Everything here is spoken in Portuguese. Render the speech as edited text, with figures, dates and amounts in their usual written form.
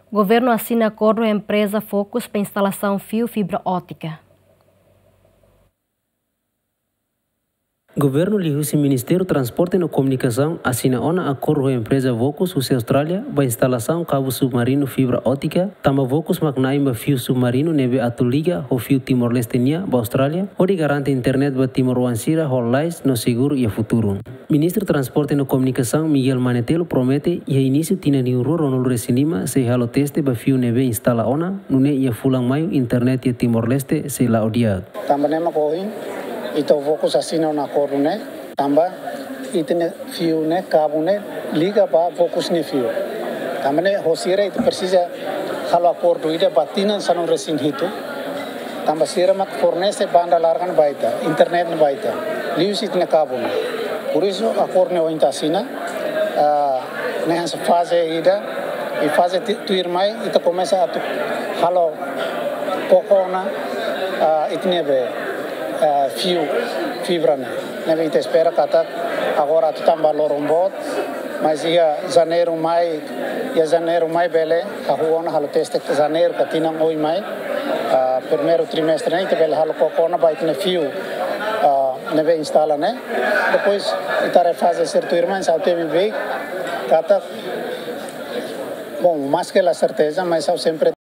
O governo assina acordo com a empresa Focus para instalação fio fibra óptica. Governo liu se Ministério do Transporte e Comunicação assina acordo com a empresa Vocus da Austrália para instalação cabo submarino fibra óptica. Tama Vocus magnaima fio submarino nebe atuliga o fio Timor-Leste nia para Austrália, onde garante internet para Timor-Wansira holais no seguro e futuro. Ministro do Transporte e Comunicação Miguel Manetelo promete e início tina ni uroro no resinima se halo teste para fio nebe instala nune ia fulang maio internet e Timor-Leste se la odiado. Também correm então Vocus assina acordo né também itene fio né cabo né liga para Vocus ne fio também hosira itu precisa halo acordo ida batina sanu resin hitu também sira mat fornece banda larga baita internet baita lius itene cabo né por isso acordo ne ointa assina nessa fase ida e fase tuir mai ita começa a halo pokona itene be fio fibra né neve espera kata agora tu tambah lorombot mas ia janeiro mai bele a huona halo teste janeiro katina oi mai primeiro trimestre né bele halo kokona vai ter fio neve instala né depois itare fase certo irmã ao teve bem kata bom mais que a certeza mas ao sempre